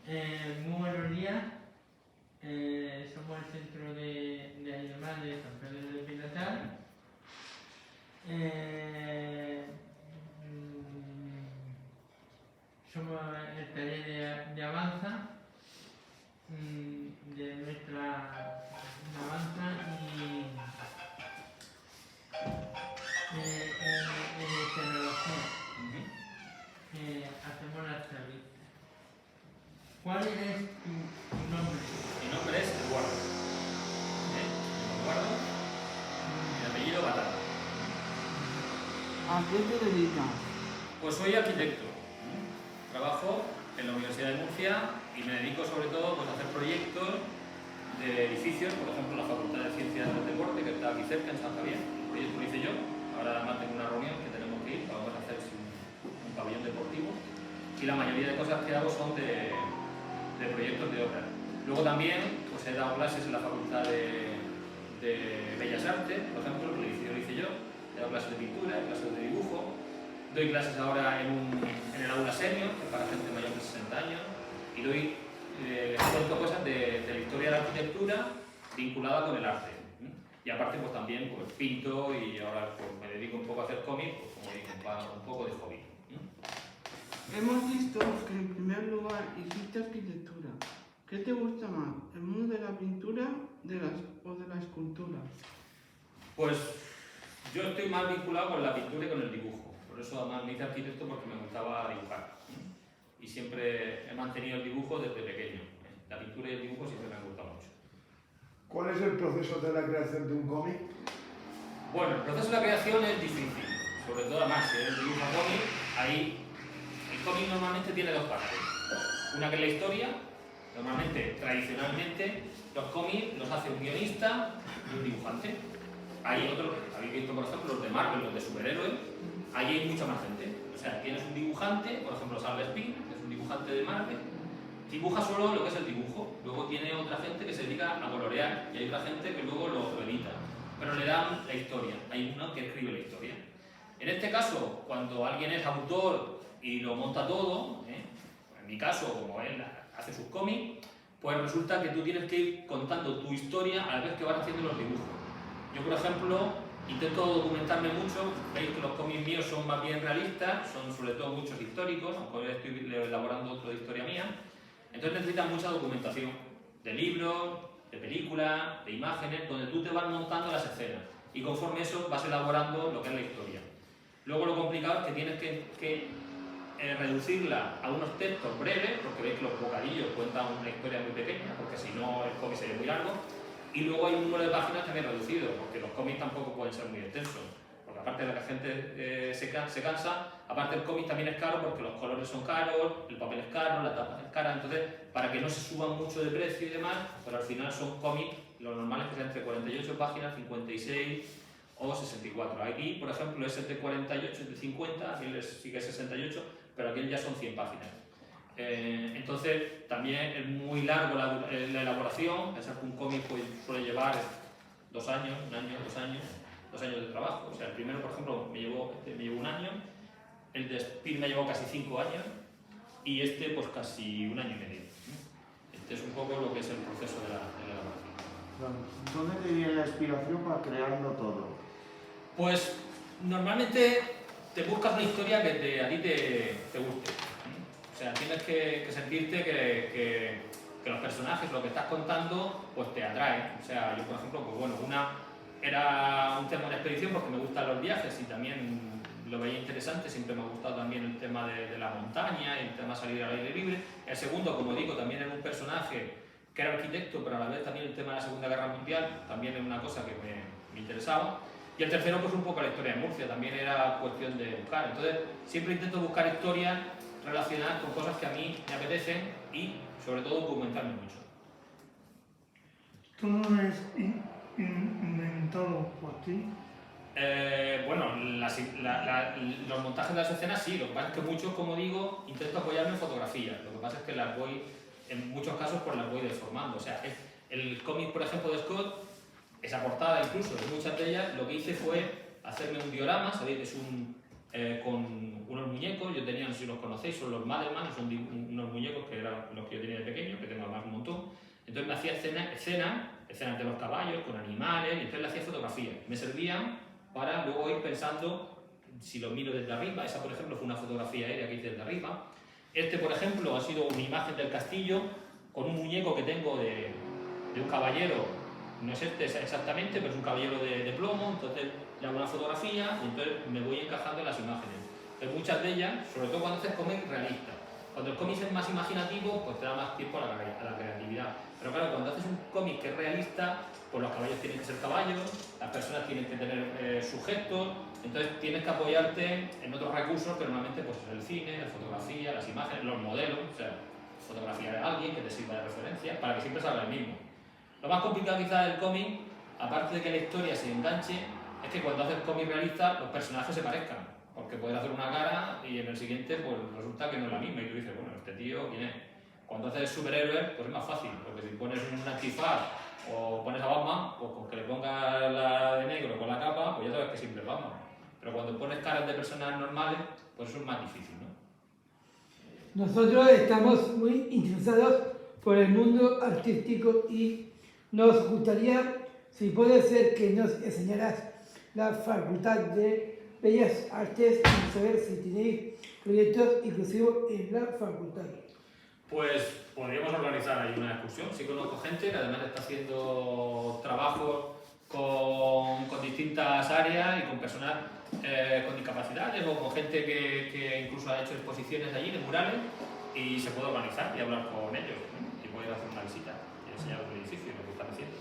Muy buenos días. Somos el Centro de Animales de San Pedro de Pinatar. Somos el taller de Avanza, de nuestra Avanza y tecnología. Hacemos las entrevistas. ¿Cuál es tu nombre? Mi nombre es Eduardo. Eduardo. Mi apellido Batata. ¿A qué te dedicas? Pues soy arquitecto. Trabajo en la Universidad de Murcia y me dedico sobre todo pues, a hacer proyectos de edificios, por ejemplo la Facultad de Ciencias del Deporte, que está aquí cerca en San Javier. El proyecto lo hice yo. Ahora además tengo una reunión que tenemos que ir, vamos a hacer un pabellón deportivo. Y la mayoría de cosas que hago son de proyectos de obra. Luego también pues, he dado clases en la Facultad de Bellas Artes, por ejemplo, el edificio lo hice yo. He dado clases de pintura, clases de dibujo. Doy clases ahora en el aula senior, que es para gente mayor de 60 años. Y les cuento cosas de la historia de la arquitectura vinculada con el arte. Y aparte pues también pues, pinto y ahora pues, me dedico un poco a hacer cómics, pues, como digo, un poco de hobby. Hemos visto que en primer lugar hiciste arquitectura. ¿Qué te gusta más, el mundo de la pintura o de la escultura? Pues yo estoy más vinculado con la pintura y con el dibujo. Por eso además me hice arquitecto porque me gustaba dibujar. Y siempre he mantenido el dibujo desde pequeño. La pintura y el dibujo siempre me han gustado mucho. ¿Cuál es el proceso de la creación de un cómic? Bueno, el proceso de la creación es difícil. Sobre todo además, si eres dibujo cómic, ahí el cómic normalmente tiene dos partes. Una que es la historia. Normalmente, tradicionalmente, los cómics los hace un guionista y un dibujante. Hay otros, habéis visto por ejemplo los de Marvel, los de superhéroes, ahí hay mucha más gente. O sea, tienes un dibujante, por ejemplo Sam Spin, que es un dibujante de Marvel, dibuja solo lo que es el dibujo. Luego tiene otra gente que se dedica a colorear y hay otra gente que luego lo edita. Pero le dan la historia, hay uno que escribe la historia. En este caso, cuando alguien es autor y lo monta todo, en mi caso, como él hace sus cómics, pues resulta que tú tienes que ir contando tu historia a la vez que vas haciendo los dibujos. Yo, por ejemplo, intento documentarme mucho. Veis que los cómics míos son más bien realistas, son sobre todo muchos históricos, aunque ahora estoy elaborando otro de historia mía. Entonces necesitan mucha documentación, de libros, de películas, de imágenes, donde tú te vas montando las escenas y conforme eso vas elaborando lo que es la historia. Luego lo complicado es que tienes que reducirla a unos textos breves, porque veis que los bocadillos cuentan una historia muy pequeña, porque si no el cómic sería muy largo. Y luego hay un número de páginas también reducido, porque los cómics tampoco pueden ser muy extensos. Porque aparte de que la gente se cansa, aparte el cómic también es caro porque los colores son caros, el papel es caro, la tapa es cara. Entonces, para que no se suban mucho de precio y demás, pero al final son cómics, lo normal es que sean entre 48 páginas, 56 o 64. Aquí, por ejemplo, es de 48, es de 50, aquí sí que es 68, pero aquí ya son 100 páginas. Entonces también es muy largo la elaboración. Pensar que un cómic pues, suele llevar 2 años, 1 año, 2 años, 2 años de trabajo. O sea, el primero, por ejemplo, me llevó 1 año, el de Speed me llevó casi 5 años y este pues casi 1 año y medio. Este es un poco lo que es el proceso de la elaboración. ¿Dónde te viene la inspiración para crearlo todo? Pues normalmente te buscas una historia que a ti te guste. O sea, tienes que sentirte que los personajes, lo que estás contando, pues te atraen. O sea, yo por ejemplo, pues bueno, una era un tema de una expedición porque me gustan los viajes y también lo veía interesante, siempre me ha gustado también el tema de la montaña y el tema de salir al aire libre. El segundo, como digo, también era un personaje que era arquitecto, pero a la vez también el tema de la Segunda Guerra Mundial también era una cosa que me interesaba. Y el tercero, pues un poco la historia de Murcia, también era cuestión de buscar. Entonces, siempre intento buscar historias relacionadas con cosas que a mí me apetecen y, sobre todo, documentarme mucho. ¿Todo es inventado por ti? Bueno, los montajes de las escenas sí, lo que pasa es que muchos, como digo, intento apoyarme en fotografías. Lo que pasa es que las voy, en muchos casos, pues las voy deformando. O sea, el cómic, por ejemplo, de Scott, esa portada incluso, de muchas de ellas, lo que hice fue hacerme un diorama, ¿sabéis? Es con unos muñecos, yo tenía, no sé si si los conocéis, son los Madelman, son unos muñecos que eran los que yo tenía de pequeño, que tengo además un montón. Entonces me hacía escenas de los caballos, con animales, y entonces le hacía fotografías. Me servían para luego ir pensando si lo miro desde arriba. Esa, por ejemplo, fue una fotografía aérea que hice desde arriba. Este, por ejemplo, ha sido una imagen del castillo con un muñeco que tengo de un caballero, no es este exactamente, pero es un caballero de plomo. Entonces le hago una fotografía y entonces me voy encajando en las imágenes. Entonces, muchas de ellas, sobre todo cuando haces cómic realista. Cuando el cómic es más imaginativo, pues te da más tiempo a la creatividad. Pero claro, cuando haces un cómic que es realista, pues los caballos tienen que ser caballos, las personas tienen que tener sujetos, entonces tienes que apoyarte en otros recursos que normalmente pues, es el cine, la fotografía, las imágenes, los modelos, o sea, fotografía de alguien que te sirva de referencia, para que siempre salga el mismo. Lo más complicado quizás del cómic, aparte de que la historia se enganche, es que cuando haces cómic realista, los personajes se parezcan. Porque puedes hacer una cara y en el siguiente pues resulta que no es la misma y tú dices, bueno, este tío, ¿quién es? Cuando haces superhéroes, pues es más fácil, porque si pones un antifaz o pones a Batman, pues con que le pongas la de negro con la capa, pues ya sabes que siempre es Batman. Pero cuando pones caras de personas normales, pues eso es más difícil, ¿no? Nosotros estamos muy interesados por el mundo artístico y nos gustaría, si puede ser, que nos enseñaras la Facultad de Bellas Artes y saber si tenéis proyectos inclusivos en la facultad. Pues podríamos organizar ahí una excursión. Sí conozco gente que además está haciendo trabajos con distintas áreas y con personas con discapacidades o con gente que incluso ha hecho exposiciones allí de murales y se puede organizar y hablar con ellos, ¿no? Y poder hacer una visita y enseñar el edificio y lo que están haciendo.